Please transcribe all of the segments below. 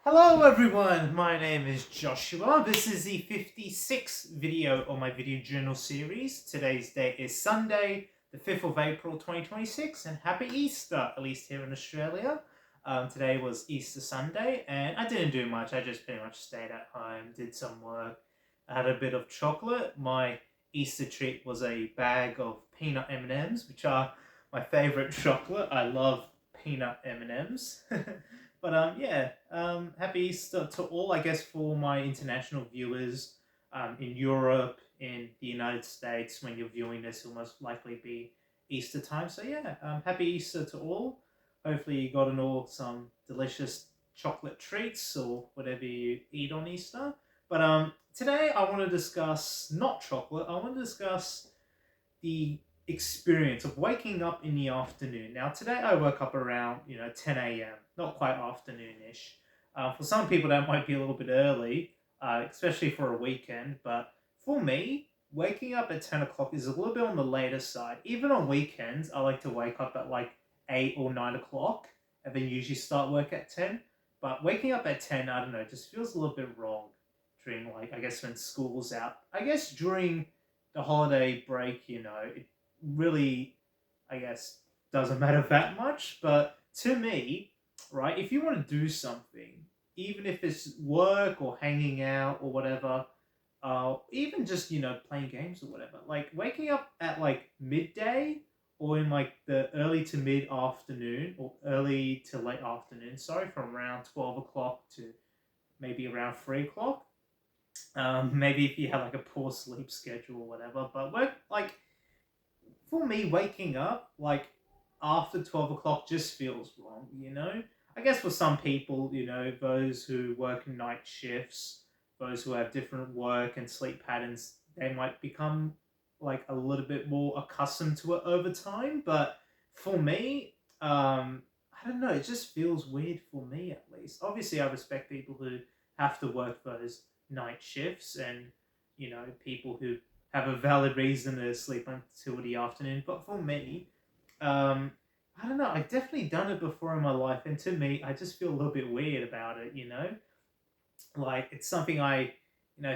Hello everyone, my name is Joshua. This is the 56th video of my video journal series. Today's date is Sunday, the 5th of April 2026, and happy Easter, at least here in Australia. Today was Easter Sunday, and I didn't do much. I just pretty much stayed at home, did some work. I had a bit of chocolate. My Easter treat was a bag of peanut M&Ms, which are my favorite chocolate. I love peanut M&Ms. But yeah, happy Easter to all. I guess for my international viewers in Europe, in the United States, when you're viewing this, it'll most likely be Easter time. So yeah, happy Easter to all. Hopefully you gotten all some delicious chocolate treats or whatever you eat on Easter. But today I want to discuss not chocolate. I want to discuss the experience of waking up in the afternoon. Now, today I woke up around 10 a.m. Not quite afternoonish. For some people, that might be a little bit early, especially for a weekend. But for me, waking up at 10 o'clock is a little bit on the later side. Even on weekends, I like to wake up at like 8 or 9 o'clock and then usually start work at 10. But waking up at 10, I don't know, just feels a little bit wrong during, like, I guess when school's out. I guess during the holiday break, it really, I guess, doesn't matter that much. But to me, right, if you want to do something, even if it's work or hanging out or whatever, even just, playing games or whatever, like waking up at like midday or in like the early to mid afternoon or early to late afternoon, sorry, from around 12 o'clock to maybe around 3 o'clock. Maybe if you have like a poor sleep schedule or whatever, but work like for me, waking up like after 12 o'clock just feels wrong. I guess for some people, those who work night shifts, those who have different work and sleep patterns, they might become like a little bit more accustomed to it over time. But for me, I don't know, it just feels weird for me at least. Obviously, I respect people who have to work those night shifts and, people who have a valid reason to sleep until the afternoon. But for me, um, I don't know. I've definitely done it before in my life, and to me, I just feel a little bit weird about it. Like it's something I,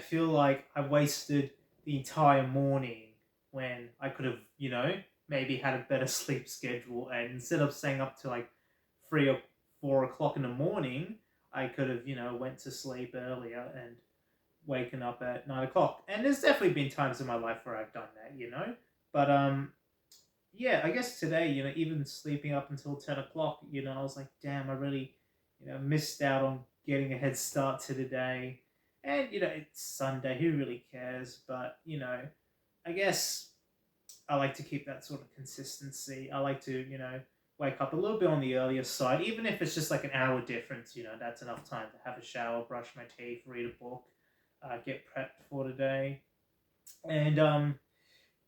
feel like I wasted the entire morning when I could have, maybe had a better sleep schedule, and instead of staying up to like 3 or 4 o'clock in the morning, I could have, went to sleep earlier and waking up at 9 o'clock. And there's definitely been times in my life where I've done that. But yeah, I guess today, even sleeping up until 10 o'clock, I was like, damn, I really, missed out on getting a head start to the day. And it's Sunday, who really cares? But I guess I like to keep that sort of consistency. I like to, wake up a little bit on the earlier side, even if it's just like an hour difference. That's enough time to have a shower, brush my teeth, read a book, get prepped for the day. And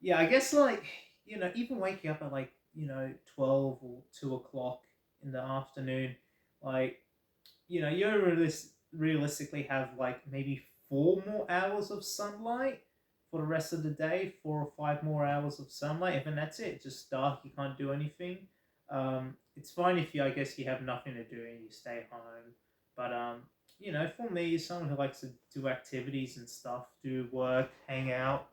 yeah, I guess like even waking up at like 12 or 2 o'clock in the afternoon, like you realistically have like maybe 4 more hours of sunlight for the rest of the day, 4 or 5 more hours of sunlight, and then that's it. It's just dark. You can't do anything. It's fine if I guess you have nothing to do and you stay home. But for me, someone who likes to do activities and stuff, do work, hang out,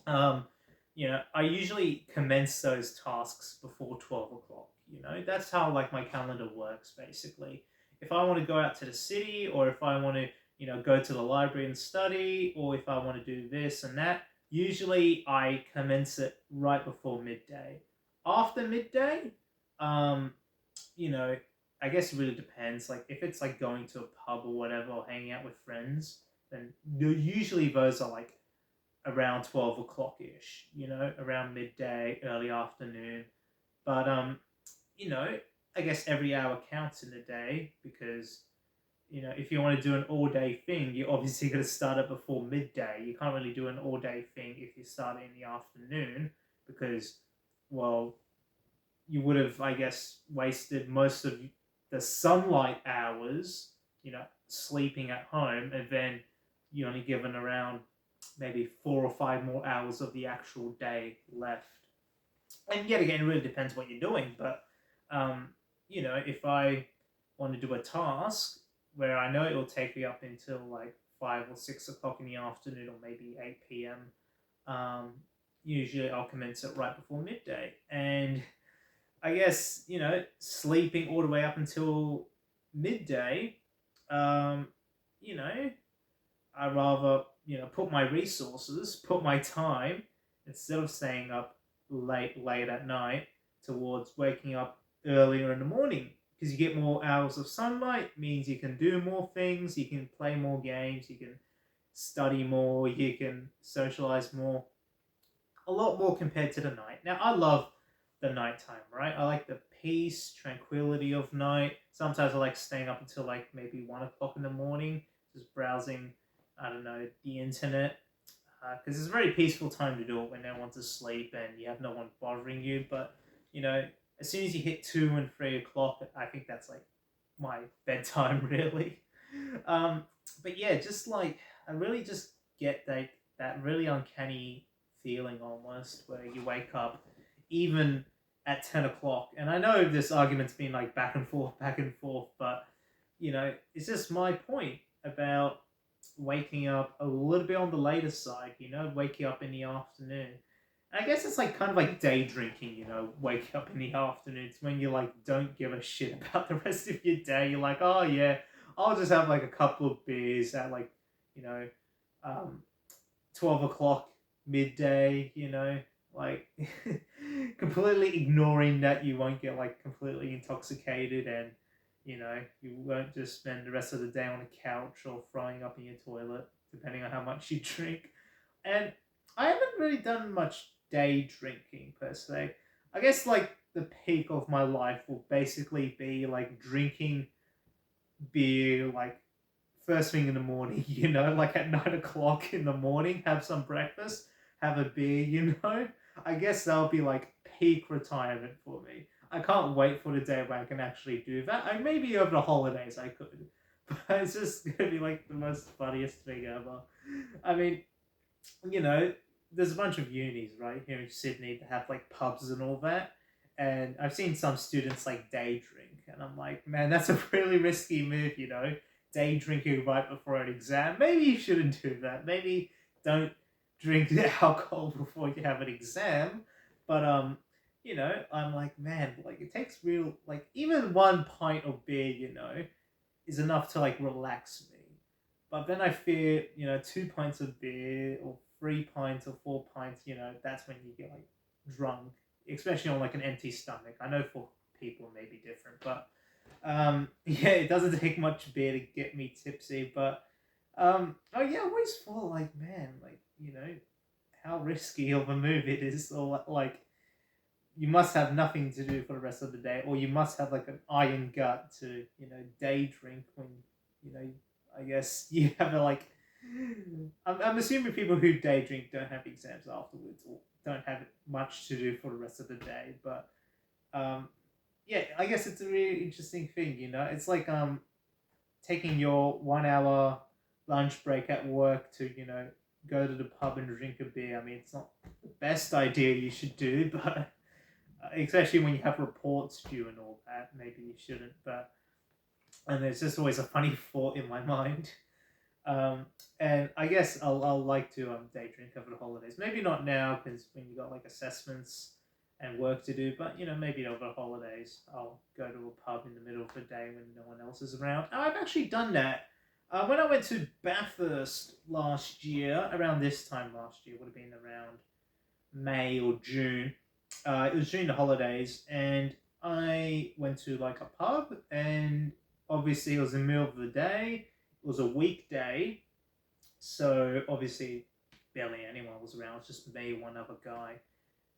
I usually commence those tasks before 12 o'clock. That's how like my calendar works basically. If I want to go out to the city, or if I want to, go to the library and study, or if I want to do this and that, usually I commence it right before midday. After midday, um, you know, I guess it really depends. Like if it's like going to a pub or whatever, or hanging out with friends, then usually those are like around 12 o'clock ish, around midday, early afternoon. But you know, I guess every hour counts in the day because, if you want to do an all day thing, you obviously got to start it before midday. You can't really do an all day thing if you start it in the afternoon because, well, you would have, I guess, wasted most of the sunlight hours, sleeping at home, and then you only given around maybe 4 or 5 more hours of the actual day left. And yet again, it really depends what you're doing. But if I want to do a task, where I know it will take me up until like 5 or 6 o'clock in the afternoon, or maybe 8 p.m. Um, Usually I'll commence it right before midday, and I guess sleeping all the way up until midday. Um, you know, I rather put my resources, put my time, instead of staying up late at night, towards waking up earlier in the morning, because you get more hours of sunlight. Means you can do more things, you can play more games, you can study more, you can socialize more, a lot more compared to the night. Now, I love the nighttime, right? I like the peace, tranquility of night. Sometimes I like staying up until like maybe 1 o'clock in the morning, just browsing, I don't know, the internet. Because it's a very peaceful time to do it when no one's asleep and you have no one bothering you. But, you know, as soon as you hit 2 and 3 o'clock, I think that's like my bedtime, really. Um, but yeah, just like, I really just get that really uncanny feeling almost where you wake up even at 10 o'clock. And I know this argument's been like back and forth, but it's just my point about waking up a little bit on the later side, waking up in the afternoon. And I guess it's like kind of like day drinking, waking up in the afternoons when you like don't give a shit about the rest of your day. You're like, oh yeah, I'll just have like a couple of beers at like, you know, um, 12 o'clock, midday, like completely ignoring that you won't get like completely intoxicated, and you won't just spend the rest of the day on a couch or throwing up in your toilet, depending on how much you drink. And I haven't really done much day drinking per se. I guess like the peak of my life will basically be like drinking beer like first thing in the morning, like at 9 o'clock in the morning, have some breakfast, have a beer, I guess that'll be like peak retirement for me. I can't wait for the day where I can actually do that. Maybe over the holidays I could, but it's just gonna be like the most funniest thing ever. I mean, there's a bunch of unis right here in Sydney that have like pubs and all that. And I've seen some students like day drink, and I'm like, man, that's a really risky move, day drinking right before an exam. Maybe you shouldn't do that. Maybe don't drink alcohol before you have an exam. But I'm like, man, like it takes real, like even one pint of beer, is enough to like relax me. But then I fear, 2 pints of beer or 3 pints or 4 pints, that's when you get like drunk, especially on like an empty stomach. I know for people it may be different, but yeah, it doesn't take much beer to get me tipsy. But oh yeah, I always thought like, man, like how risky of a move it is, or like you must have nothing to do for the rest of the day, or you must have like an iron gut to day drink when you know I guess you have a like. I'm assuming people who day drink don't have exams afterwards, or don't have much to do for the rest of the day. But um, yeah, I guess it's a really interesting thing. It's like taking your 1 hour lunch break at work to go to the pub and drink a beer. I mean, it's not the best idea you should do, but especially when you have reports due and all that, maybe you shouldn't. But and there's just always a funny thought in my mind. Um, and I guess I'll like to day drink over the holidays. Maybe not now because when you got like assessments and work to do, but maybe over the holidays I'll go to a pub in the middle of the day when no one else is around. And I've actually done that. When I went to Bathurst last year, around this time last year, would have been around May or June. It was during the holidays, and I went to like a pub, and obviously it was in the middle of the day. It was a weekday, so obviously barely anyone was around. It was just me, one other guy,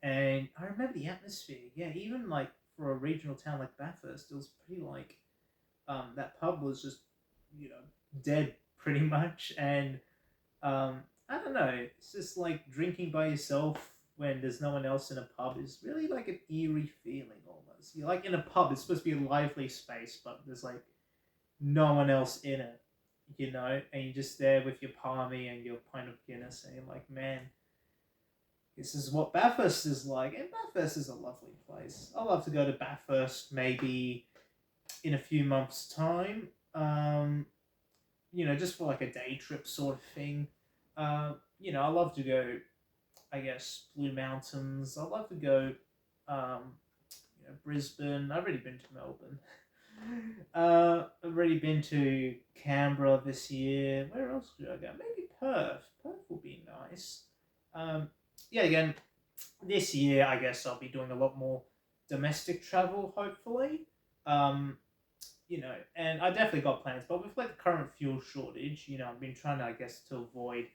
and I remember the atmosphere. Yeah, even like for a regional town like Bathurst, it was pretty like that pub was just dead pretty much, and I don't know. It's just like drinking by yourself when there's no one else in a pub is really like an eerie feeling almost. You're like in a pub, it's supposed to be a lively space, but there's like no one else in it, and you're just there with your palmy and your pint of Guinness, and you're like, man, this is what Bathurst is like. And Bathurst is a lovely place. I'd love to go to Bathurst maybe in a few months' time. Um, just for like a day trip sort of thing. I love to go, I guess, Blue Mountains. I love to go, um, Brisbane. I've already been to Melbourne. I've already been to Canberra this year. Where else did I go? Maybe Perth. Perth will be nice. Um, yeah, again, this year I guess I'll be doing a lot more domestic travel, hopefully. Um, and I definitely got plans, but with like the current fuel shortage, I've been trying to, I guess, to avoid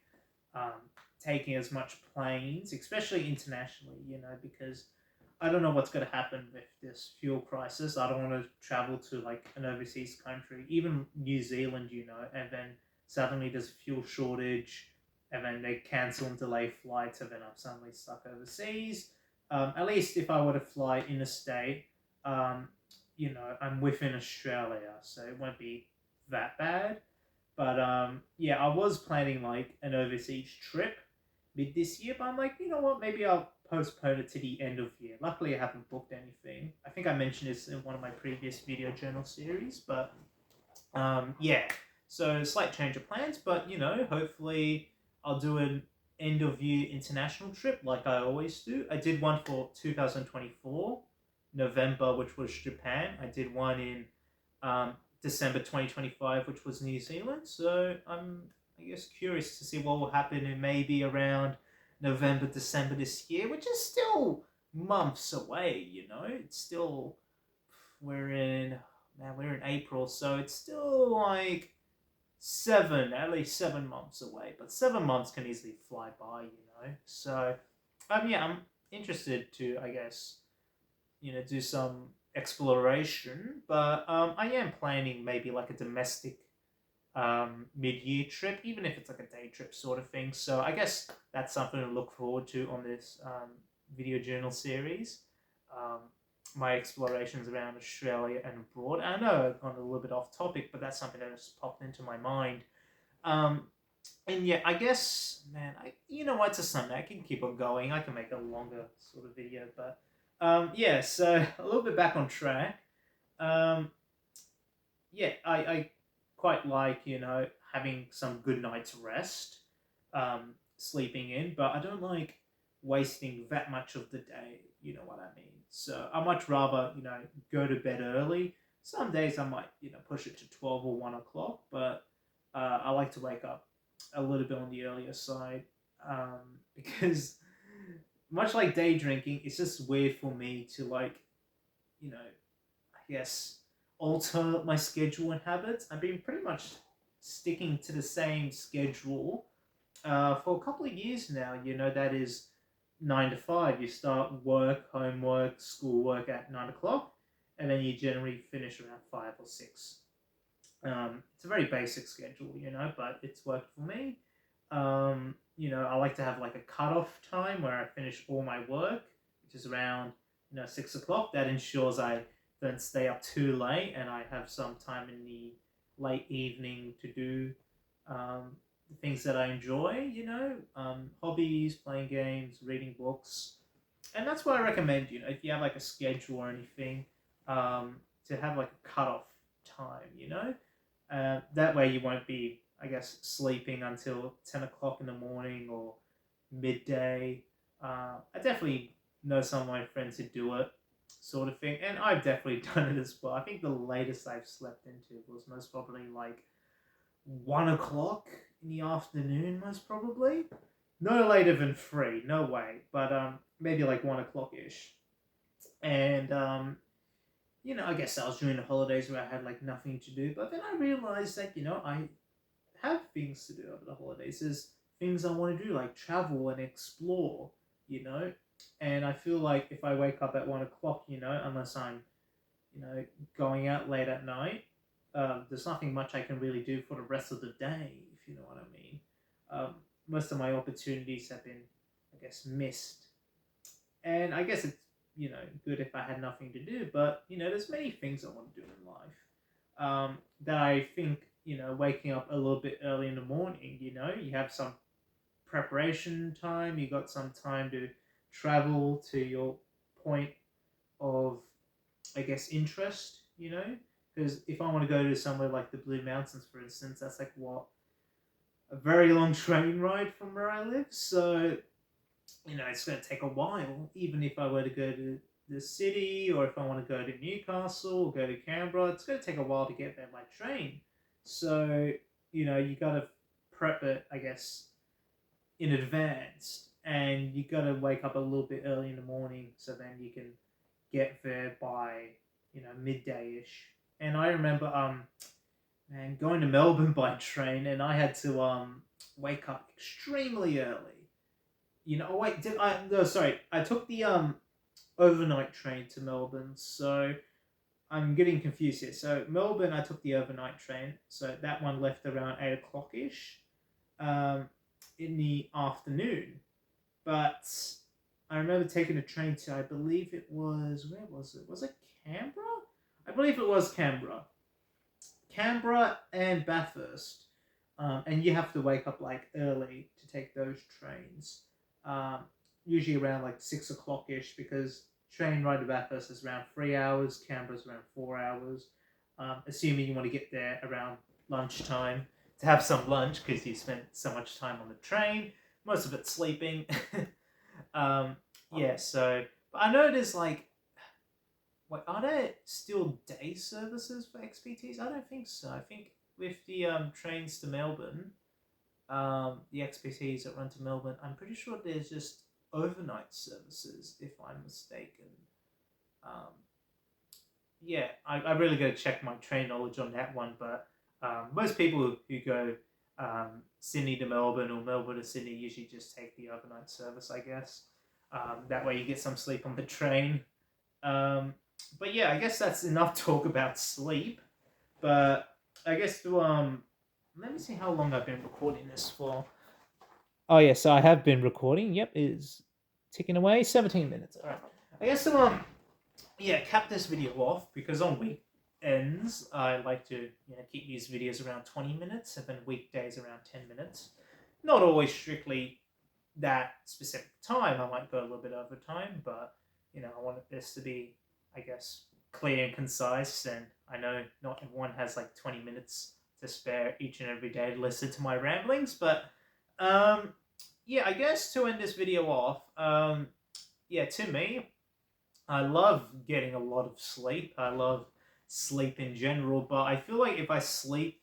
um, taking as much planes, especially internationally, because I don't know what's going to happen with this fuel crisis. I don't want to travel to like an overseas country, even New Zealand, and then suddenly there's a fuel shortage, and then they cancel and delay flights, and then I'm suddenly stuck overseas. At least if I were to fly interstate, um, I'm within Australia, so it won't be that bad. But yeah, I was planning like an overseas trip mid this year, but I'm like, you know what? Maybe I'll postpone it to the end of year. Luckily, I haven't booked anything. I think I mentioned this in one of my previous video journal series, but yeah. So slight change of plans, but hopefully I'll do an end of year international trip like I always do. I did one for 2024 November, which was Japan. I did one in December 2025, which was New Zealand. So I'm, I guess, curious to see what will happen in maybe around November, December this year, which is still months away. It's still we're in April, so it's still like at least 7 months away. But 7 months can easily fly by. So, yeah, I'm interested to, I guess, do some exploration. But I am planning maybe like a domestic mid-year trip, even if it's like a day trip sort of thing. So I guess that's something to look forward to on this video journal series. Um, my explorations around Australia and abroad. I know I've gone a little bit off topic, but that's something that just popped into my mind. Um, and yeah, I guess, man, you know what? It's a Sunday. I can keep on going. I can make a longer sort of video, but yeah. So a little bit back on track. Um, yeah, I quite like, having some good night's rest, sleeping in, but I don't like wasting that much of the day, you know what I mean? So I much rather, go to bed early. Some days I might, push it to 12 or 1 o'clock, but I like to wake up a little bit on the earlier side, because much like day drinking, it's just weird for me to, like, I guess, alter my schedule and habits. I've been pretty much sticking to the same schedule for a couple of years now. That is 9 to 5. You start work, homework, schoolwork at 9 o'clock, and then you generally finish around 5 or 6. It's a very basic schedule, but it's worked for me. I like to have like a cutoff time where I finish all my work, which is around 6 o'clock. That ensures I don't stay up too late and I have some time in the late evening to do the things that I enjoy. Hobbies, playing games, reading books, and that's what I recommend. If you have like a schedule or anything, to have like a cutoff time. That way you won't be, I guess, sleeping until 10 o'clock in the morning or midday. I definitely know some of my friends who do it, sort of thing, and I've definitely done it as well. I think the latest I've slept into was most probably like 1 o'clock in the afternoon, most probably. No later than 3, no way. But maybe like 1 o'clock ish. And I guess that was during the holidays where I had like nothing to do. But then I realized that I have things to do over the holidays. There's things I want to do, like travel and explore. You know, and I feel like if I wake up at 1 o'clock, unless I'm going out late at night, there's nothing much I can really do for the rest of the day, if you know what I mean. Most of my opportunities have been, I guess, missed. And I guess it's, good if I had nothing to do, but, there's many things I want to do in life, that I think, waking up a little bit early in the morning, you have some preparation time, you got some time to travel to your point of, I guess, interest, Because if I want to go to somewhere like the Blue Mountains, for instance, that's like what, a very long train ride from where I live. So it's going to take a while, even if I were to go to the city, or if I want to go to Newcastle or go to Canberra, it's going to take a while to get there by train. So, you got to prep it, I guess, in advance, and you got to wake up a little bit early in the morning so then you can get there by, midday ish. And I remember, man, going to Melbourne by train, and I had to wake up extremely early. Oh wait, did I? No, sorry. I took the overnight train to Melbourne, so I'm getting confused here. So Melbourne, I took the overnight train, so that one left around 8 o'clock ish, um, in the afternoon. But I remember taking a train to, I believe it was, where was it? Was it Canberra? I believe it was Canberra. Canberra and Bathurst. And you have to wake up like early to take those trains. Um, Usually around like 6 o'clock ish, because train ride to Bathurst is around 3 hours, Canberra's around 4 hours. Assuming you want to get there around lunchtime to have some lunch, because you spent so much time on the train, most of it sleeping. um, yeah, so but I know there's like, wait, are there still day services for XPTs? I don't think so. I think with the trains to Melbourne, the XPTs that run to Melbourne, I'm pretty sure there's just overnight services, if I'm mistaken. Um, yeah, I really got to check my train knowledge on that one, but most people who go Sydney to Melbourne or Melbourne to Sydney usually just take the overnight service, I guess. That way you get some sleep on the train. But yeah, I guess that's enough talk about sleep. But I guess to let me see how long I've been recording this for. Oh yes, so I have been recording. Yep, it is ticking away. 17 minutes. All right. I guess to yeah, cap this video off, because on weekends I like to keep these videos around 20 minutes, and then weekdays around 10 minutes. Not always strictly that specific time. I might go a little bit over time, but I want this to be, I guess, clear and concise. And I know not everyone has like 20 minutes to spare each and every day to listen to my ramblings, but yeah, I guess to end this video off, yeah, to me, I love getting a lot of sleep. I love sleep in general, but I feel like if I sleep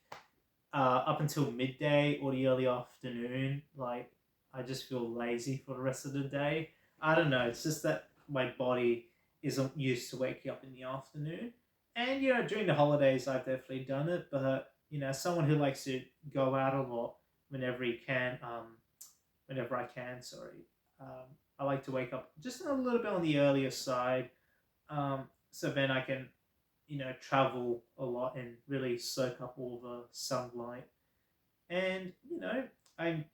up until midday or the early afternoon, like, I just feel lazy for the rest of the day. I don't know. It's just that my body isn't used to waking up in the afternoon. And during the holidays, I've definitely done it. But someone who likes to go out a lot whenever he can, whenever I can. Sorry. Um, I like to wake up just a little bit on the earlier side, so then I can travel a lot and really soak up all the sunlight. And I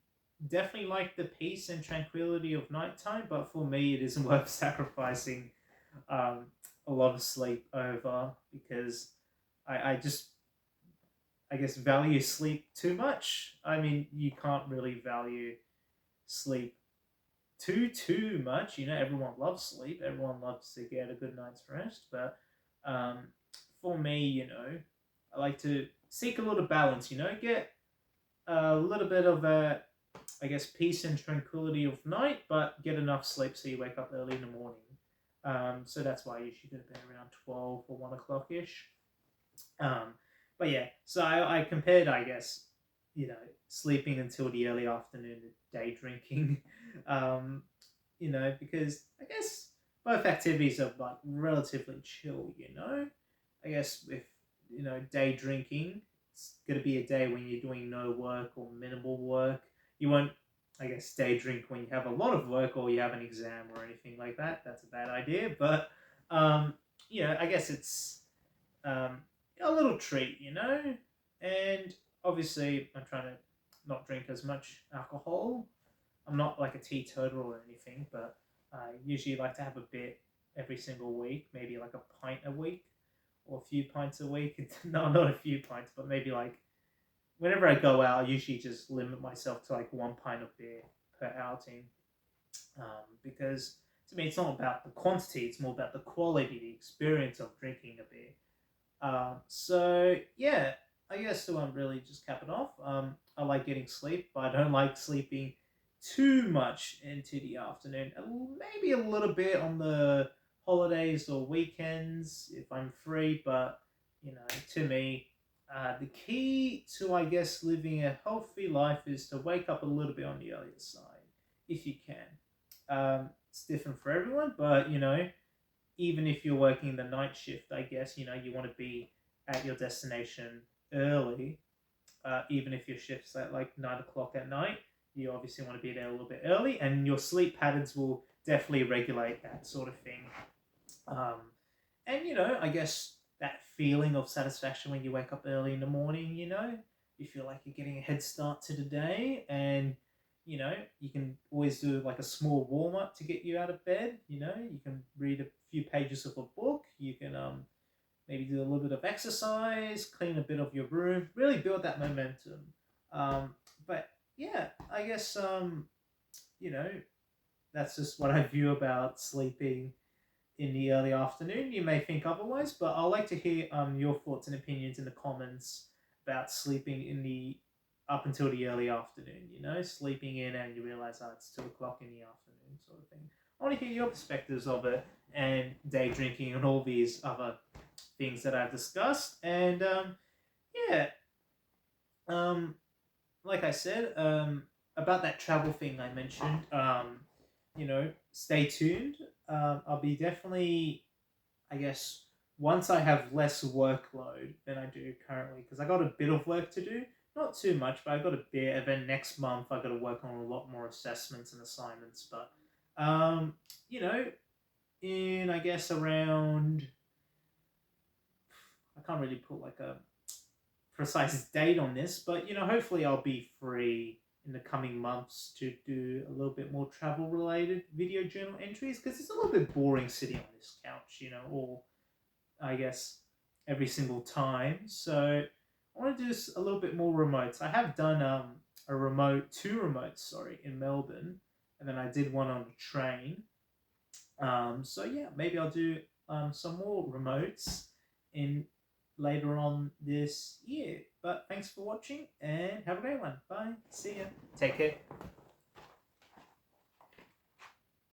definitely like the peace and tranquility of nighttime, but for me, it isn't worth sacrificing um, a lot of sleep over, because I just, I guess, value sleep too much. I mean, you can't really value sleep too much. Everyone loves sleep. Everyone loves to get a good night's rest, but um, for me, I like to seek a little balance. Get a little bit of a, I guess, peace and tranquility of night, but get enough sleep so you wake up early in the morning. So that's why I usually go to bed around 12 or 1 o'clock ish. Um, but yeah, so I compared, I guess, sleeping until the early afternoon to day drinking. um, because I guess both activities are like relatively chill. I guess with day drinking, it's gonna be a day when you're doing no work or minimal work. You won't, I guess, day drink when you have a lot of work or you have an exam or anything like that. That's a bad idea. But I guess it's um, a little treat. And obviously I'm trying to not drink as much alcohol. I'm not like a teetotal or anything, but I usually like to have a bit every single week, maybe like a pint a week or a few pints a week. No, not a few pints, but maybe like whenever I go out, I usually just limit myself to like 1 pint of beer per outing, because to me, it's not about the quantity, it's more about the quality, the experience of drinking a beer. So yeah, I guess to really just cap it off. I like getting sleep, but I don't like sleeping too much into the afternoon. Maybe a little bit on the holidays or weekends if I'm free, but to me, the key to living a healthy life is to wake up a little bit on the earlier side if you can. It's different for everyone, but even if you're working the night shift, I guess you want to be at your destination early. Even if your shift's at like 9 o'clock at night, you obviously want to be there a little bit early, and your sleep patterns will definitely regulate that sort of thing. Um, and I guess that feeling of satisfaction when you wake up early in the morning, you feel like you're getting a head start to the day, and you can always do like a small warm up to get you out of bed. You can read a few pages of a book. You can maybe do a little bit of exercise, clean a bit of your room, really build that momentum. But yeah, I guess you know that's just what I view about sleeping in the early afternoon. You may think otherwise, but I'd like to hear your thoughts and opinions in the comments about sleeping in the up until the early afternoon. Sleeping in and you realize it's 2 o'clock in the afternoon, sort of thing. I want to hear your perspectives of it and day drinking and all these other things that I've discussed. And yeah, um, like I said, about that travel thing I mentioned, stay tuned. I'll be definitely, I guess, once I have less workload than I do currently, because I got a bit of work to do, not too much, but I got a bit. And then next month I got to work on a lot more assessments and assignments. But you know, in I guess around, I can't really put like a precise date on this, but hopefully I'll be free in the coming months to do a little bit more travel related video journal entries, because it's a little bit boring sitting on this couch, or I guess every single time. So I want to do a little bit more remotes. I have done two remotes, sorry, in Melbourne, and then I did one on a train. So yeah, maybe I'll do some more remotes in later on this year. But thanks for watching and have a great one. Bye. See ya. Take care.